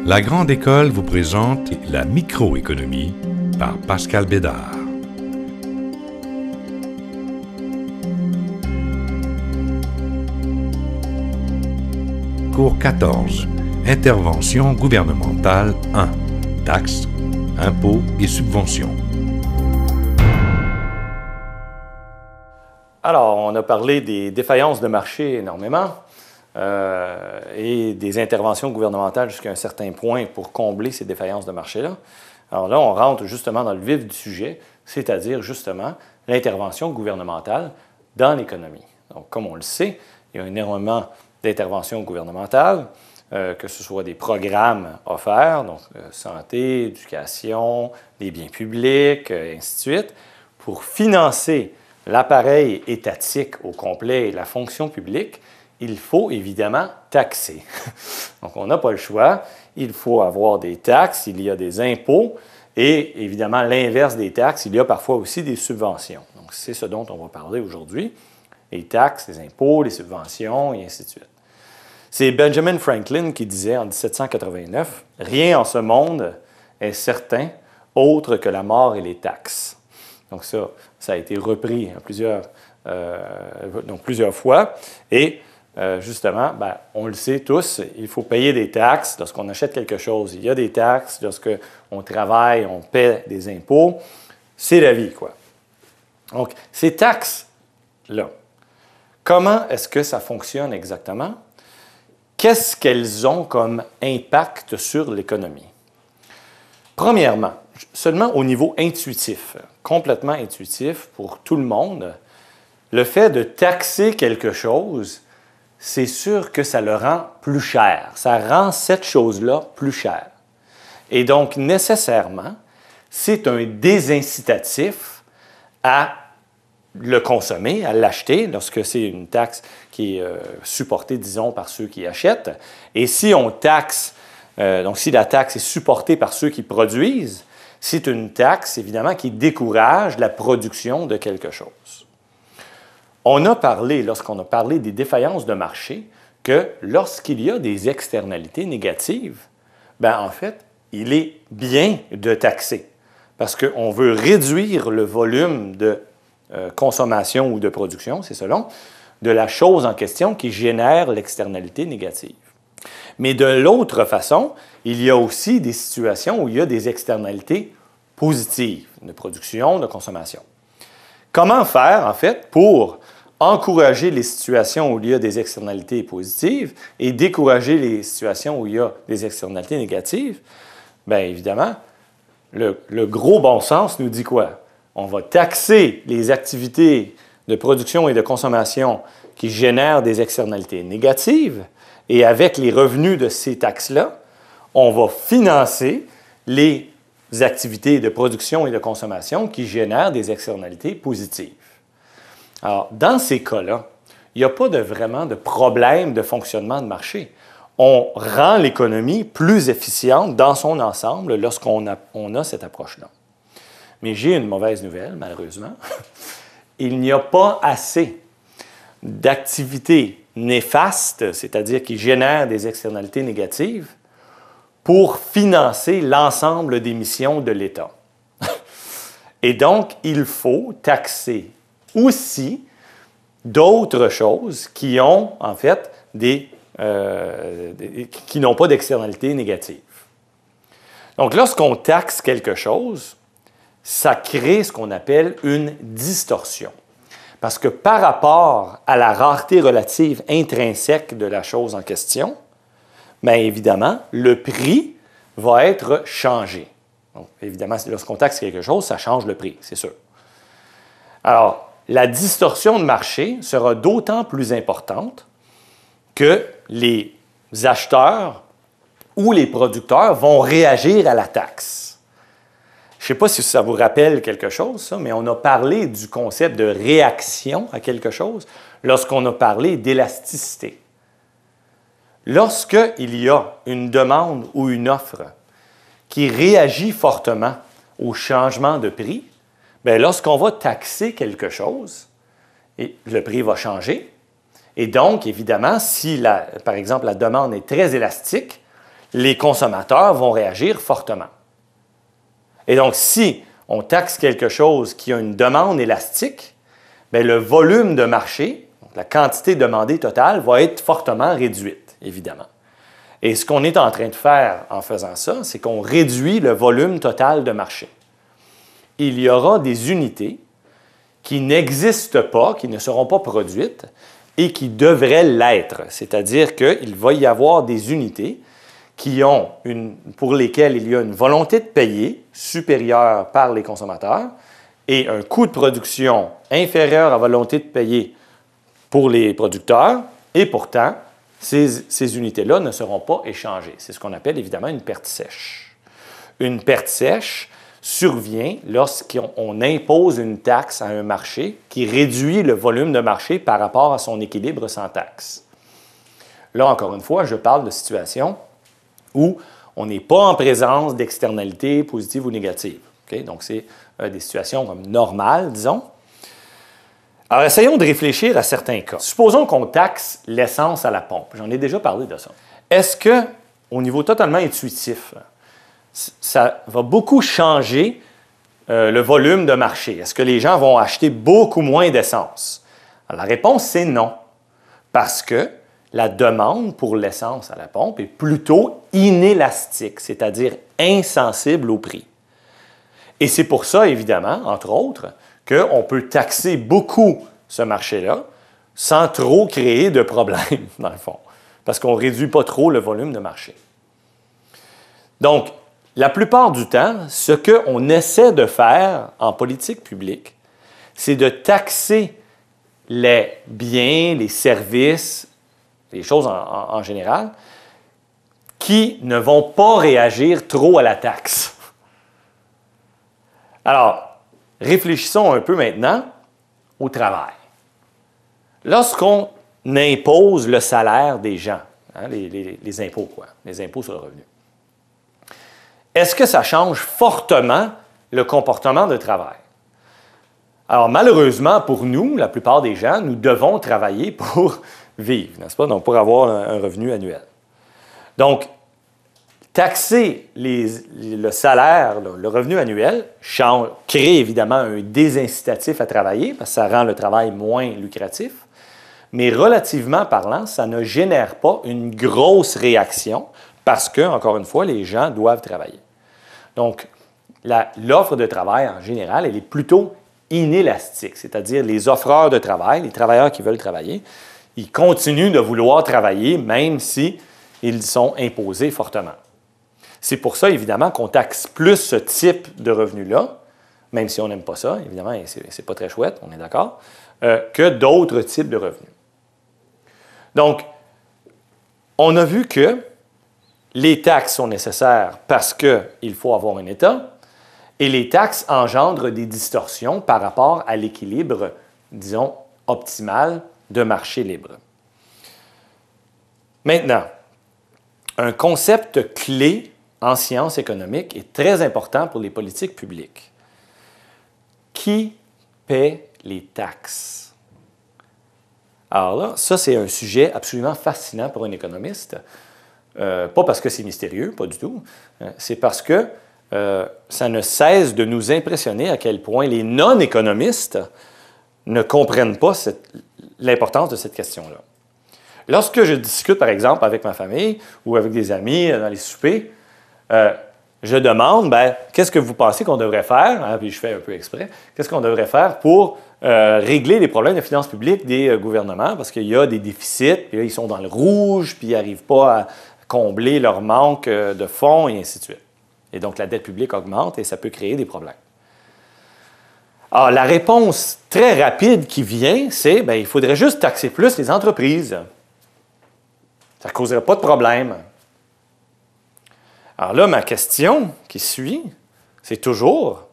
La Grande École vous présente la microéconomie par Pascal Bédard. Cours 14. Intervention gouvernementale 1. Taxes, impôts et subventions. Alors, on a parlé des défaillances de marché énormément et des interventions gouvernementales jusqu'à un certain point pour combler ces défaillances de marché-là. Alors là, on rentre justement dans le vif du sujet, c'est-à-dire justement l'intervention gouvernementale dans l'économie. Donc, comme on le sait, il y a énormément d'interventions gouvernementales, que ce soit des programmes offerts, donc santé, éducation, les biens publics, ainsi de suite, pour financer l'appareil étatique au complet et la fonction publique, il faut évidemment taxer. Donc, on n'a pas le choix. Il faut avoir des taxes, il y a des impôts et évidemment, l'inverse des taxes, il y a parfois aussi des subventions. Donc, c'est ce dont on va parler aujourd'hui. Les taxes, les impôts, les subventions et ainsi de suite. C'est Benjamin Franklin qui disait en 1789 « Rien en ce monde est certain autre que la mort et les taxes ». Donc ça a été repris plusieurs fois. Et justement, on le sait tous, il faut payer des taxes lorsqu'on achète quelque chose. Il y a des taxes lorsqu'on travaille, on paie des impôts. C'est la vie, quoi. Donc, ces taxes-là, comment est-ce que ça fonctionne exactement? Qu'est-ce qu'elles ont comme impact sur l'économie? Premièrement, seulement au niveau intuitif, complètement intuitif pour tout le monde, le fait de taxer quelque chose, c'est sûr que ça le rend plus cher. Ça rend cette chose-là plus chère. Et donc, nécessairement, c'est un désincitatif à le consommer, à l'acheter, lorsque c'est une taxe qui est supportée, disons, par ceux qui achètent. Et si on taxe, donc si la taxe est supportée par ceux qui produisent, c'est une taxe, évidemment, qui décourage la production de quelque chose. On a parlé, lorsqu'on a parlé des défaillances de marché, que lorsqu'il y a des externalités négatives, en fait, il est bien de taxer parce qu'on veut réduire le volume de consommation ou de production, c'est selon, de la chose en question qui génère l'externalité négative. Mais de l'autre façon, il y a aussi des situations où il y a des externalités positives de production, de consommation. Comment faire, en fait, pour encourager les situations où il y a des externalités positives et décourager les situations où il y a des externalités négatives? Bien, évidemment, le gros bon sens nous dit quoi? On va taxer les activités de production et de consommation qui génèrent des externalités négatives et avec les revenus de ces taxes-là, on va financer les activités de production et de consommation qui génèrent des externalités positives. Alors, dans ces cas-là, il n'y a pas vraiment de problème de fonctionnement de marché. On rend l'économie plus efficiente dans son ensemble lorsqu'on a cette approche-là. Mais j'ai une mauvaise nouvelle, malheureusement. Il n'y a pas assez d'activités néfastes, c'est-à-dire qui génèrent des externalités négatives, pour financer l'ensemble des missions de l'État. Et donc, il faut taxer aussi d'autres choses qui ont, en fait, qui n'ont pas d'externalités négatives. Donc, lorsqu'on taxe quelque chose, ça crée ce qu'on appelle une distorsion. Parce que par rapport à la rareté relative intrinsèque de la chose en question, bien évidemment, le prix va être changé. Donc, évidemment, lorsqu'on taxe quelque chose, ça change le prix, c'est sûr. Alors, la distorsion de marché sera d'autant plus importante que les acheteurs ou les producteurs vont réagir à la taxe. Je ne sais pas si ça vous rappelle quelque chose, ça, mais on a parlé du concept de réaction à quelque chose lorsqu'on a parlé d'élasticité. Lorsqu'il y a une demande ou une offre qui réagit fortement au changement de prix, bien, lorsqu'on va taxer quelque chose, le prix va changer. Et donc, évidemment, si, par exemple, la demande est très élastique, les consommateurs vont réagir fortement. Et donc, si on taxe quelque chose qui a une demande élastique, bien, le volume de marché, donc la quantité demandée totale, va être fortement réduite, évidemment. Et ce qu'on est en train de faire en faisant ça, c'est qu'on réduit le volume total de marché. Il y aura des unités qui n'existent pas, qui ne seront pas produites et qui devraient l'être. C'est-à-dire qu'il va y avoir des unités pour lesquelles il y a une volonté de payer supérieure par les consommateurs et un coût de production inférieur à la volonté de payer pour les producteurs, et pourtant, ces unités-là ne seront pas échangées. C'est ce qu'on appelle évidemment une perte sèche. Une perte sèche survient lorsqu'on impose une taxe à un marché qui réduit le volume de marché par rapport à son équilibre sans taxe. Là, encore une fois, je parle de situations où on n'est pas en présence d'externalités positives ou négatives. Okay? Donc, c'est des situations comme normales, disons. Alors, essayons de réfléchir à certains cas. Supposons qu'on taxe l'essence à la pompe. J'en ai déjà parlé de ça. Est-ce que, au niveau totalement intuitif, ça va beaucoup changer le volume de marché? Est-ce que les gens vont acheter beaucoup moins d'essence? La réponse, c'est non. Parce que la demande pour l'essence à la pompe est plutôt inélastique, c'est-à-dire insensible au prix. Et c'est pour ça, évidemment, entre autres, qu'on peut taxer beaucoup ce marché-là sans trop créer de problèmes, dans le fond, parce qu'on ne réduit pas trop le volume de marché. Donc, la plupart du temps, ce qu'on essaie de faire en politique publique, c'est de taxer les biens, les services, les choses en général, qui ne vont pas réagir trop à la taxe. Alors, réfléchissons un peu maintenant au travail. Lorsqu'on impose le salaire des gens, hein, les impôts, quoi, les impôts sur le revenu, est-ce que ça change fortement le comportement de travail? Alors, malheureusement, pour nous, la plupart des gens, nous devons travailler pour vivre, n'est-ce pas? Donc, pour avoir un revenu annuel. Donc, taxer le salaire, le revenu annuel, crée évidemment un désincitatif à travailler parce que ça rend le travail moins lucratif, mais relativement parlant, ça ne génère pas une grosse réaction parce que, encore une fois, les gens doivent travailler. Donc, l'offre de travail en général, elle est plutôt inélastique, c'est-à-dire les offreurs de travail, les travailleurs qui veulent travailler, ils continuent de vouloir travailler même si ils sont imposés fortement. C'est pour ça, évidemment, qu'on taxe plus ce type de revenu-là, même si on n'aime pas ça, évidemment, et c'est pas très chouette, on est d'accord, que d'autres types de revenus. Donc, on a vu que les taxes sont nécessaires parce qu'il faut avoir un État, et les taxes engendrent des distorsions par rapport à l'équilibre, disons, optimal de marché libre. Maintenant, un concept clé en sciences économiques est très important pour les politiques publiques. Qui paie les taxes? Alors là, ça, c'est un sujet absolument fascinant pour un économiste. Pas parce que c'est mystérieux, pas du tout. C'est parce que ça ne cesse de nous impressionner à quel point les non-économistes ne comprennent pas l'importance de cette question-là. Lorsque je discute, par exemple, avec ma famille ou avec des amis dans les soupers, je demande, qu'est-ce que vous pensez qu'on devrait faire, hein, puis je fais un peu exprès, qu'est-ce qu'on devrait faire pour régler les problèmes de finances publiques des gouvernements, parce qu'il y a des déficits, puis là, ils sont dans le rouge, puis ils n'arrivent pas à combler leur manque de fonds, et ainsi de suite. Et donc, la dette publique augmente et ça peut créer des problèmes. Alors, la réponse très rapide qui vient, c'est il faudrait juste taxer plus les entreprises. Ça ne causerait pas de problème. Alors là, ma question qui suit, c'est toujours,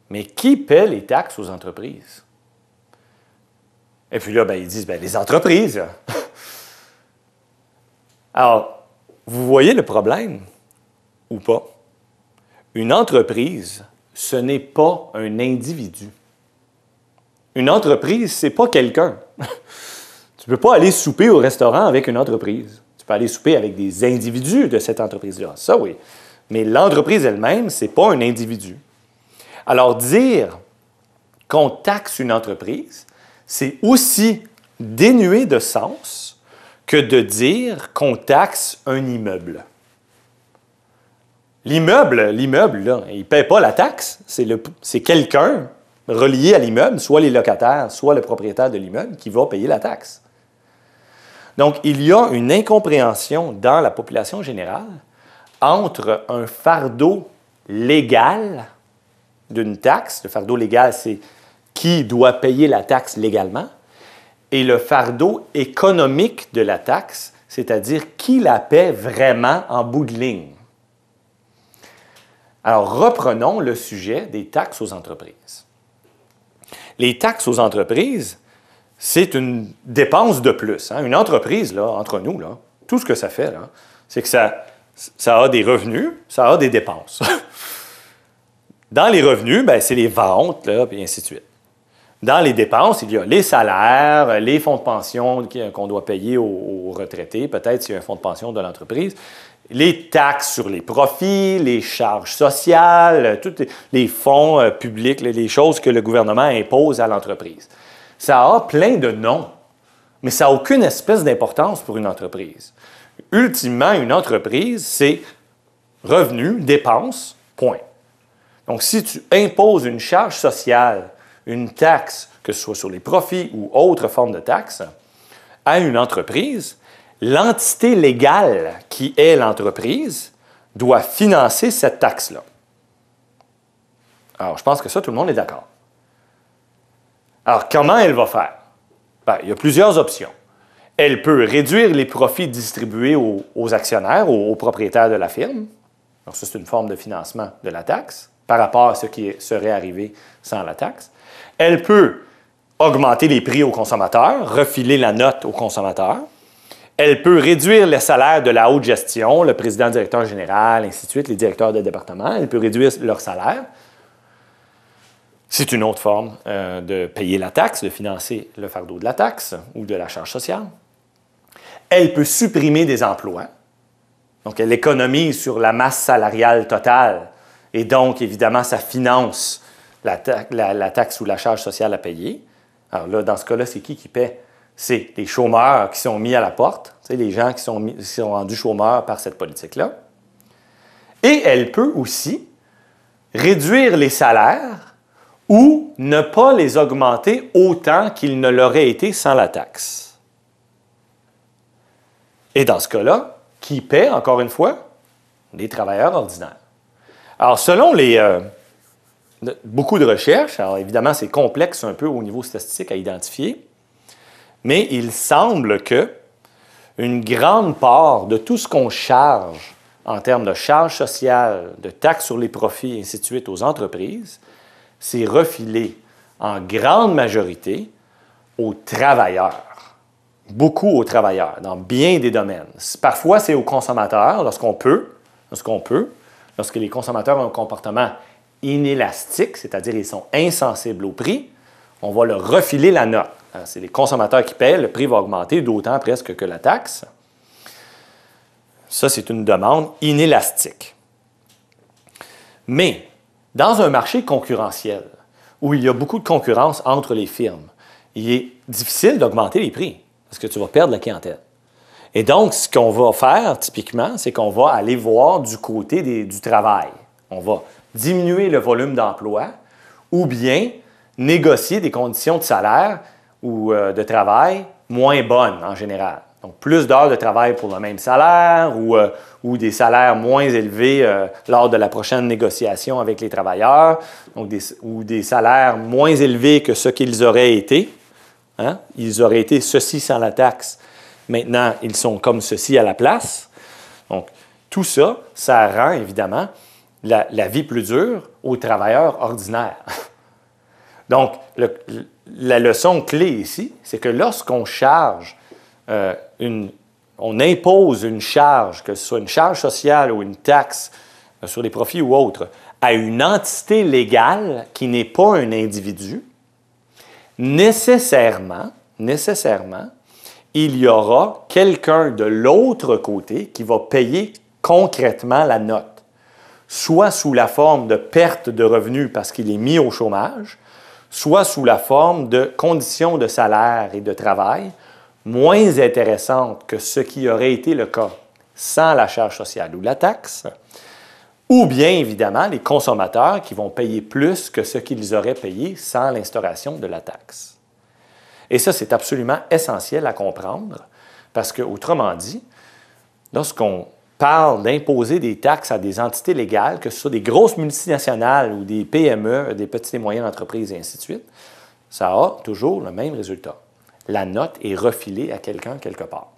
mais qui paie les taxes aux entreprises? Et puis là, ils disent, les entreprises. Alors, vous voyez le problème ou pas? Une entreprise, ce n'est pas un individu. Une entreprise, ce n'est pas quelqu'un. Tu ne peux pas aller souper au restaurant avec une entreprise. Tu peux aller souper avec des individus de cette entreprise-là, ça oui. Mais l'entreprise elle-même, ce n'est pas un individu. Alors, dire qu'on taxe une entreprise, c'est aussi dénué de sens que de dire qu'on taxe un immeuble. L'immeuble, là, il ne paie pas la taxe. C'est quelqu'un relié à l'immeuble, soit les locataires, soit le propriétaire de l'immeuble, qui va payer la taxe. Donc, il y a une incompréhension dans la population générale entre un fardeau légal d'une taxe, le fardeau légal, c'est qui doit payer la taxe légalement, et le fardeau économique de la taxe, c'est-à-dire qui la paie vraiment en bout de ligne. Alors, reprenons le sujet des taxes aux entreprises. Les taxes aux entreprises, c'est une dépense de plus. Hein? Une entreprise, là, entre nous, là, tout ce que ça fait, là, c'est que ça a des revenus, ça a des dépenses. Dans les revenus, bien, c'est les ventes, là, et ainsi de suite. Dans les dépenses, il y a les salaires, les fonds de pension qu'on doit payer aux retraités, peut-être s'il y a un fonds de pension de l'entreprise, les taxes sur les profits, les charges sociales, tous les fonds publics, les choses que le gouvernement impose à l'entreprise. Ça a plein de noms, mais ça n'a aucune espèce d'importance pour une entreprise. Ultimement, une entreprise, c'est revenus, dépenses, point. Donc, si tu imposes une charge sociale, une taxe, que ce soit sur les profits ou autre forme de taxe, à une entreprise, l'entité légale qui est l'entreprise doit financer cette taxe-là. Alors, je pense que ça, tout le monde est d'accord. Alors, comment elle va faire? Bien, il y a plusieurs options. Elle peut réduire les profits distribués aux actionnaires, aux propriétaires de la firme. Donc, ça, c'est une forme de financement de la taxe par rapport à ce qui serait arrivé sans la taxe. Elle peut augmenter les prix aux consommateurs, refiler la note aux consommateurs. Elle peut réduire les salaires de la haute gestion, le président, directeur général, ainsi de suite, les directeurs de département. Elle peut réduire leurs salaires. C'est une autre forme de payer la taxe, de financer le fardeau de la taxe ou de la charge sociale. Elle peut supprimer des emplois. Donc, elle économise sur la masse salariale totale et donc, évidemment, ça finance la taxe ou la charge sociale à payer. Alors là, dans ce cas-là, c'est qui paie? C'est les chômeurs qui sont mis à la porte, les gens qui sont rendus chômeurs par cette politique-là. Et elle peut aussi réduire les salaires ou ne pas les augmenter autant qu'ils ne l'auraient été sans la taxe. Et dans ce cas-là, qui paie, encore une fois? Les travailleurs ordinaires. Alors, selon beaucoup de recherches, alors évidemment, c'est complexe un peu au niveau statistique à identifier, mais il semble que une grande part de tout ce qu'on charge en termes de charges sociales, de taxes sur les profits, et ainsi de suite, aux entreprises, c'est refilé en grande majorité aux travailleurs. Beaucoup aux travailleurs, dans bien des domaines. Parfois, c'est aux consommateurs, lorsque les consommateurs ont un comportement inélastique, c'est-à-dire ils sont insensibles au prix, on va leur refiler la note. C'est les consommateurs qui paient, le prix va augmenter d'autant presque que la taxe. Ça, c'est une demande inélastique. Mais, dans un marché concurrentiel, où il y a beaucoup de concurrence entre les firmes, il est difficile d'augmenter les prix, parce que tu vas perdre la clientèle. Et donc, ce qu'on va faire, typiquement, c'est qu'on va aller voir du côté du travail. On va diminuer le volume d'emploi ou bien négocier des conditions de salaire ou de travail moins bonnes en général. Donc, plus d'heures de travail pour le même salaire ou des salaires moins élevés lors de la prochaine négociation avec les travailleurs, donc ou des salaires moins élevés que ce qu'ils auraient été. Hein? Ils auraient été ceci sans la taxe. Maintenant, ils sont comme ceci à la place. Donc, tout ça, ça rend évidemment la vie plus dure aux travailleurs ordinaires. Donc, la leçon clé ici, c'est que lorsqu'on charge, on impose une charge, que ce soit une charge sociale ou une taxe sur les profits ou autre, à une entité légale qui n'est pas un individu, nécessairement, il y aura quelqu'un de l'autre côté qui va payer concrètement la note, soit sous la forme de perte de revenus parce qu'il est mis au chômage, soit sous la forme de conditions de salaire et de travail moins intéressantes que ce qui aurait été le cas sans la charge sociale ou la taxe, ou bien évidemment les consommateurs qui vont payer plus que ce qu'ils auraient payé sans l'instauration de la taxe. Et ça, c'est absolument essentiel à comprendre parce que, autrement dit, lorsqu'on parle d'imposer des taxes à des entités légales, que ce soit des grosses multinationales ou des PME, des petites et moyennes entreprises et ainsi de suite, ça a toujours le même résultat. La note est refilée à quelqu'un quelque part.